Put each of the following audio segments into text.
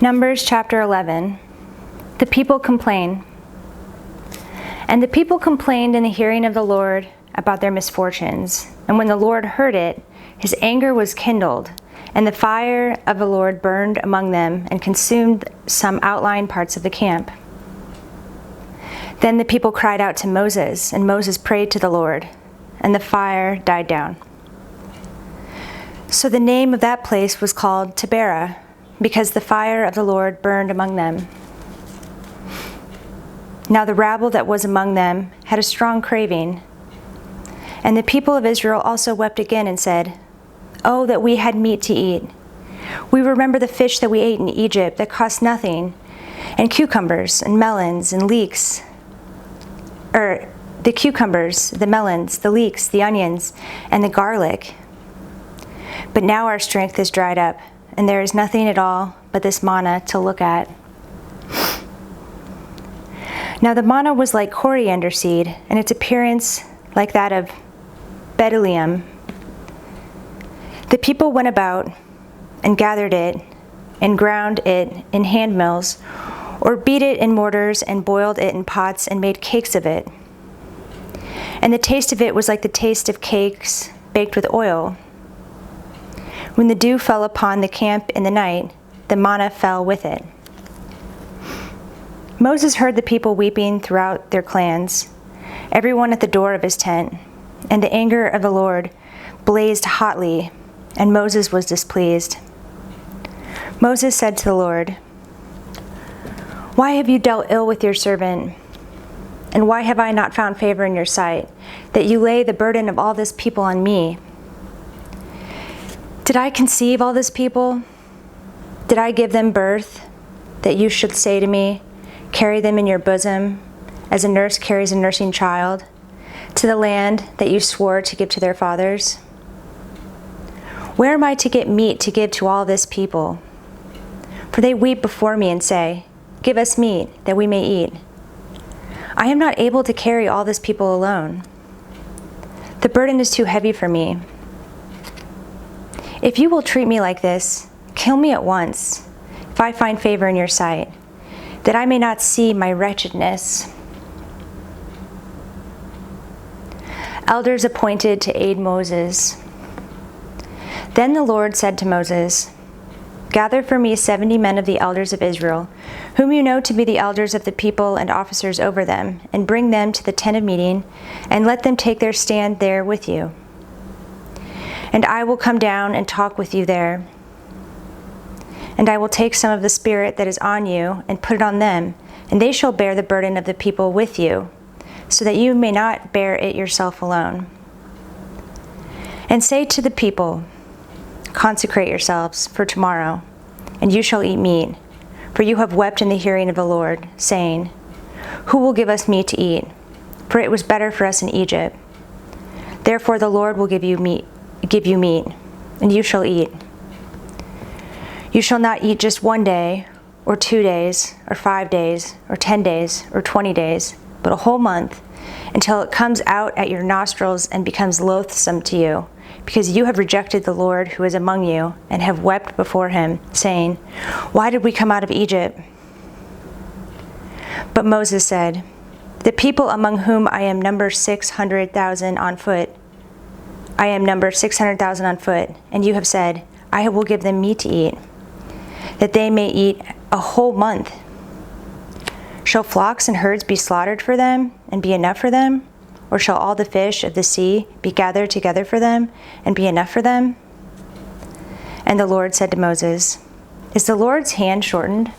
Numbers chapter 11. The people complain. And the people complained in the hearing of the Lord about their misfortunes. And when the Lord heard it, his anger was kindled, and the fire of the Lord burned among them and consumed some outlying parts of the camp. Then the people cried out to Moses, and Moses prayed to the Lord, and the fire died down. So the name of that place was called Taberah, because the fire of the Lord burned among them. Now the rabble that was among them had a strong craving. And the people of Israel also wept again and said, "Oh, that we had meat to eat. We remember the fish that we ate in Egypt that cost nothing, and cucumbers and melons and leeks, the cucumbers, the melons, the leeks, the onions, and the garlic. But now our strength is dried up, and there is nothing at all but this manna to look at." Now the manna was like coriander seed, and its appearance like that of bdellium. The people went about and gathered it and ground it in hand mills, or beat it in mortars and boiled it in pots and made cakes of it. And the taste of it was like the taste of cakes baked with oil. When the dew fell upon the camp in the night, the manna fell with it. Moses heard the people weeping throughout their clans, everyone at the door of his tent, and the anger of the Lord blazed hotly, and Moses was displeased. Moses said to the Lord, "Why have you dealt ill with your servant? And why have I not found favor in your sight, that you lay the burden of all this people on me? Did I conceive all this people? Did I give them birth, that you should say to me, 'Carry them in your bosom, as a nurse carries a nursing child, to the land that you swore to give to their fathers?' Where am I to get meat to give to all this people? For they weep before me and say, 'Give us meat, that we may eat.' I am not able to carry all this people alone. The burden is too heavy for me. If you will treat me like this, kill me at once, if I find favor in your sight, that I may not see my wretchedness." Elders appointed to aid Moses. Then the Lord said to Moses, "Gather for me 70 men of the elders of Israel, whom you know to be the elders of the people and officers over them, and bring them to the tent of meeting, and let them take their stand there with you. And I will come down and talk with you there. And I will take some of the Spirit that is on you and put it on them, and they shall bear the burden of the people with you, so that you may not bear it yourself alone. And say to the people, 'Consecrate yourselves for tomorrow, and you shall eat meat, for you have wept in the hearing of the Lord, saying, Who will give us meat to eat? For it was better for us in Egypt. Therefore the Lord will give you meat, and you shall eat. You shall not eat just 1 day, or 2 days, or 5 days, or 10 days, or 20 days, but a whole month, until it comes out at your nostrils and becomes loathsome to you, because you have rejected the Lord who is among you, and have wept before him, saying, Why did we come out of Egypt?' But Moses said, The people among whom I am number 600,000 on foot, and you have said, I will give them meat to eat, that they may eat a whole month. Shall flocks and herds be slaughtered for them, and be enough for them? Or shall all the fish of the sea be gathered together for them, and be enough for them?" And the Lord said to Moses, "Is the Lord's hand shortened?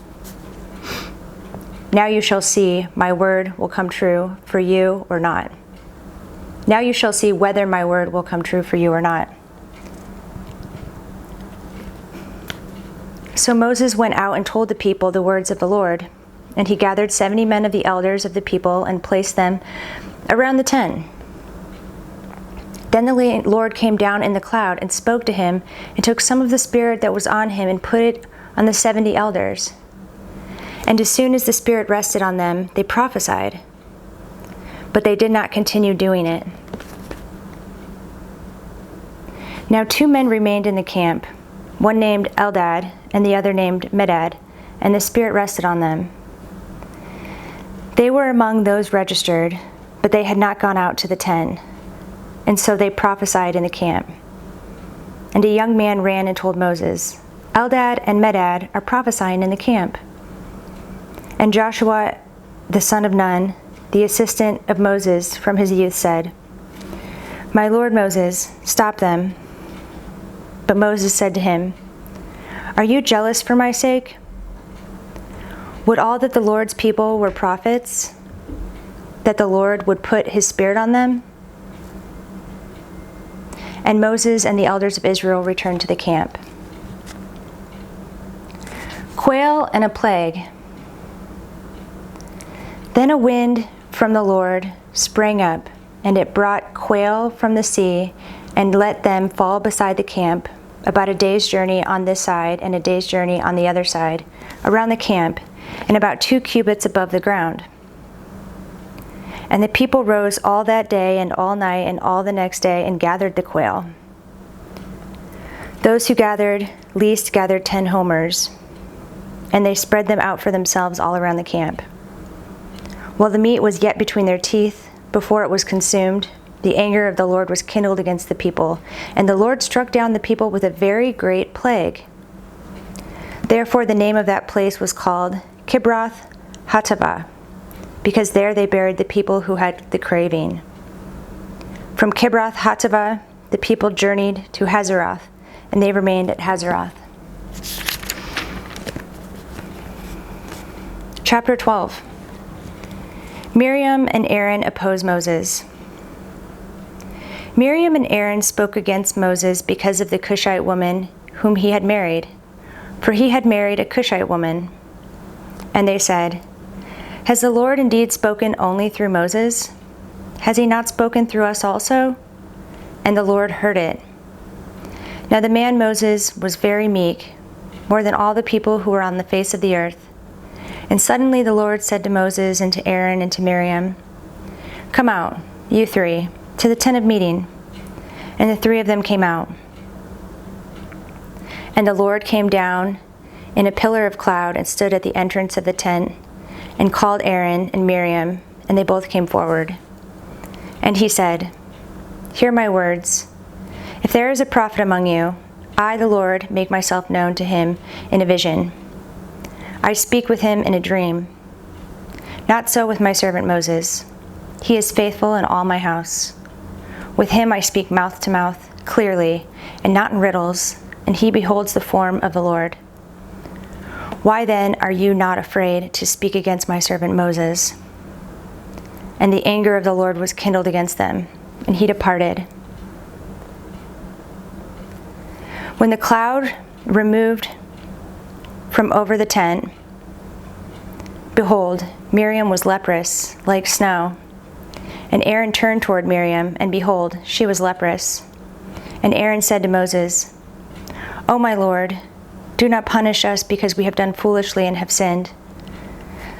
Now you shall see my word will come true for you or not. Now you shall see whether my word will come true for you or not." So Moses went out and told the people the words of the Lord. And he gathered 70 men of the elders of the people and placed them around the tent. Then the Lord came down in the cloud and spoke to him, and took some of the Spirit that was on him and put it on the 70 elders. And as soon as the Spirit rested on them, they prophesied. But they did not continue doing it. Now 2 men remained in the camp, one named Eldad and the other named Medad, and the Spirit rested on them. They were among those registered, but they had not gone out to the tent, and so they prophesied in the camp. And a young man ran and told Moses, Eldad and Medad are prophesying in the camp. And Joshua, the son of Nun, the assistant of Moses from his youth, said, My lord Moses, stop them. But Moses said to him, Are you jealous for my sake? Would all that the Lord's people were prophets, that the Lord would put his Spirit on them? And Moses and the elders of Israel returned to the camp. Quail and a plague. Then a wind from the Lord sprang up, and it brought quail from the sea and let them fall beside the camp, about a day's journey on this side and a day's journey on the other side, around the camp, and about 2 cubits above the ground. And the people rose all that day and all night and all the next day and gathered the quail. Those who gathered least gathered 10 homers, and they spread them out for themselves all around the camp. While the meat was yet between their teeth, before it was consumed, the anger of the Lord was kindled against the people, and the Lord struck down the people with a very great plague. Therefore the name of that place was called Kibroth Hattaavah, because there they buried the people who had the craving. From Kibroth Hattaavah the people journeyed to Hazeroth, and they remained at Hazeroth. Chapter 12. Miriam and Aaron oppose Moses. Miriam and Aaron spoke against Moses because of the Cushite woman whom he had married, for he had married a Cushite woman. And they said, Has the Lord indeed spoken only through Moses? Has he not spoken through us also? And the Lord heard it. Now the man Moses was very meek, more than all the people who were on the face of the earth. And suddenly the Lord said to Moses and to Aaron and to Miriam, Come out, you 3, to the tent of meeting. And the 3 of them came out. And the Lord came down in a pillar of cloud and stood at the entrance of the tent and called Aaron and Miriam, and they both came forward. And he said, Hear my words. If there is a prophet among you, I, the Lord, make myself known to him in a vision. I speak with him in a dream. Not so with my servant Moses. He is faithful in all my house. With him I speak mouth to mouth, clearly, and not in riddles, and he beholds the form of the Lord. Why then are you not afraid to speak against my servant Moses? And the anger of the Lord was kindled against them, and he departed. When the cloud removed from over the tent, behold, Miriam was leprous, like snow. And Aaron turned toward Miriam, and behold, she was leprous. And Aaron said to Moses, O my Lord, do not punish us because we have done foolishly and have sinned.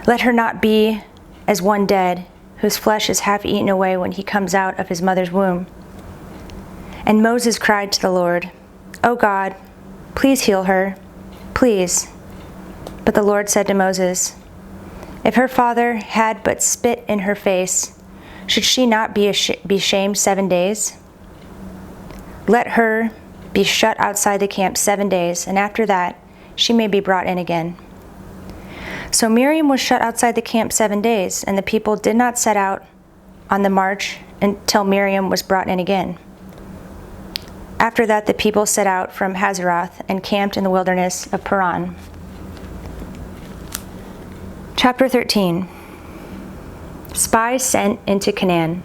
Let her not be as one dead, whose flesh is half eaten away when he comes out of his mother's womb. And Moses cried to the Lord, O God, please heal her, please. But the Lord said to Moses, If her father had but spit in her face, should she not be shamed 7 days? Let her be shut outside the camp 7 days, and after that she may be brought in again. So Miriam was shut outside the camp 7 days, and the people did not set out on the march until Miriam was brought in again. After that the people set out from Hazeroth and camped in the wilderness of Paran. Chapter 13. Spies sent into Canaan.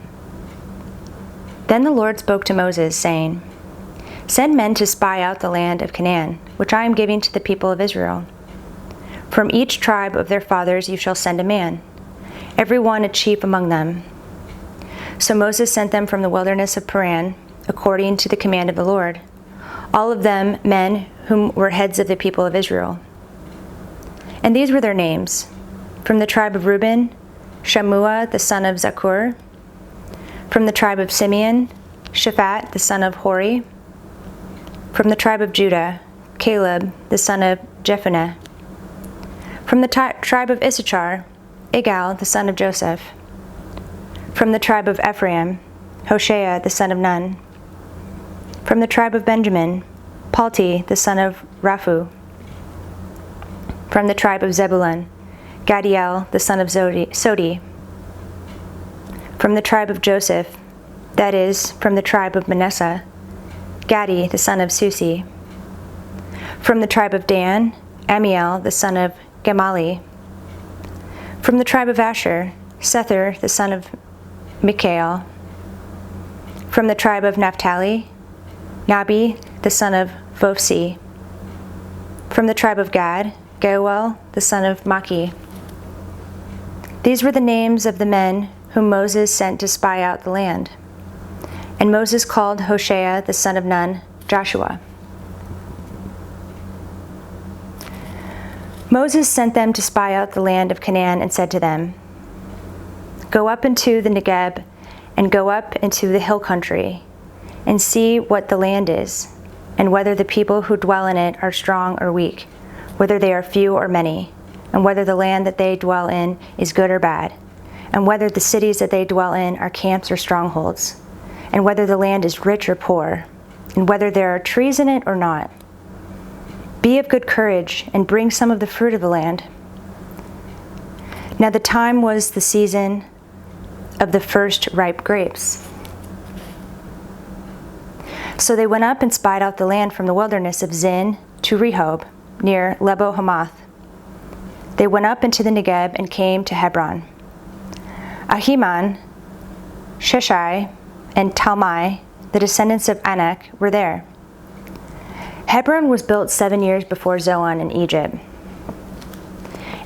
Then the Lord spoke to Moses, saying, Send men to spy out the land of Canaan, which I am giving to the people of Israel. From each tribe of their fathers you shall send a man, every one a chief among them. So Moses sent them from the wilderness of Paran, according to the command of the Lord, all of them men whom were heads of the people of Israel. And these were their names: from the tribe of Reuben, Shammua the son of Zakur; from the tribe of Simeon, Shaphat the son of Hori; from the tribe of Judah, Caleb the son of Jephunneh; From the tribe of Issachar, Igal, the son of Joseph. From the tribe of Ephraim, Hoshea, the son of Nun. From the tribe of Benjamin, Palti, the son of Raphu. From the tribe of Zebulun, Gadiel, the son of Sodi. From the tribe of Joseph, that is, from the tribe of Manasseh, Gadi, the son of Susi. From the tribe of Dan, Amiel, the son of Gemali. From the tribe of Asher, Sethur, the son of Mikael. From the tribe of Naphtali, Nabi, the son of Vophsi. From the tribe of Gad, Geuel, the son of Maki. These were the names of the men whom Moses sent to spy out the land. And Moses called Hoshea, the son of Nun, Joshua. Moses sent them to spy out the land of Canaan and said to them, "Go up into the Negeb and go up into the hill country and see what the land is, and whether the people who dwell in it are strong or weak, whether they are few or many, and whether the land that they dwell in is good or bad, and whether the cities that they dwell in are camps or strongholds, and whether the land is rich or poor, and whether there are trees in it or not. Be of good courage and bring some of the fruit of the land." Now the time was the season of the first ripe grapes. So they went up and spied out the land from the wilderness of Zin to Rehob, near Lebo Hamath. They went up into the Negeb and came to Hebron. Ahiman, Sheshai, and Talmai, the descendants of Anak, were there. Hebron was built 7 years before Zoan in Egypt.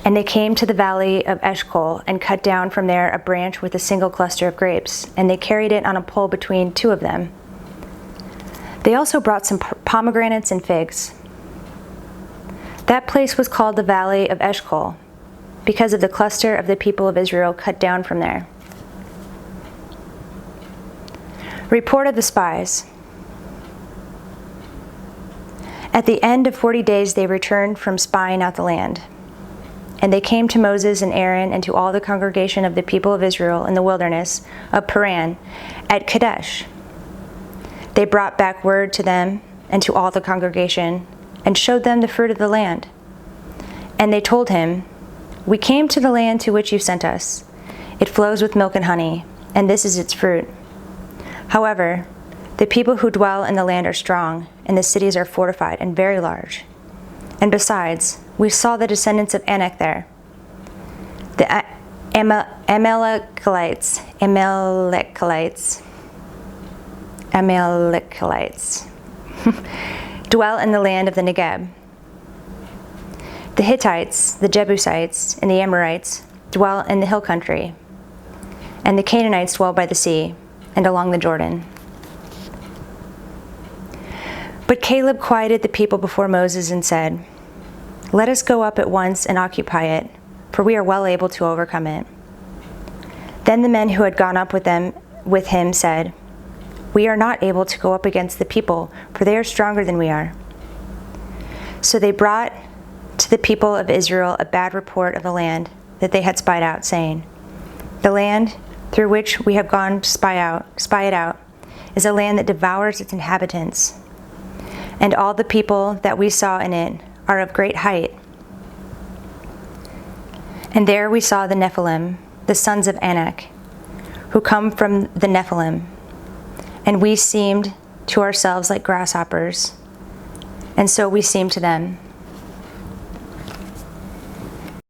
And they came to the valley of Eshcol and cut down from there a branch with a single cluster of grapes, and they carried it on a pole between two of them. They also brought some pomegranates and figs. That place was called the valley of Eshcol, because of the cluster of the people of Israel cut down from there. Report of the spies. At the end of 40 days they returned from spying out the land. And they came to Moses and Aaron and to all the congregation of the people of Israel in the wilderness of Paran at Kadesh. They brought back word to them and to all the congregation and showed them the fruit of the land. And they told him, "We came to the land to which you sent us. It flows with milk and honey, and this is its fruit. However, the people who dwell in the land are strong, and the cities are fortified and very large. And besides, we saw the descendants of Anak there. The Amalekites dwell in the land of the Negeb. The Hittites, the Jebusites, and the Amorites dwell in the hill country. And the Canaanites dwell by the sea and along the Jordan." But Caleb quieted the people before Moses and said, "Let us go up at once and occupy it, for we are well able to overcome it." Then the men who had gone up with him said, "We are not able to go up against the people, for they are stronger than we are." So they brought to the people of Israel a bad report of the land that they had spied out, saying, "The land through which we have gone to spy it out, is a land that devours its inhabitants. And all the people that we saw in it are of great height. And there we saw the Nephilim, the sons of Anak, who come from the Nephilim. And we seemed to ourselves like grasshoppers, and so we seemed to them.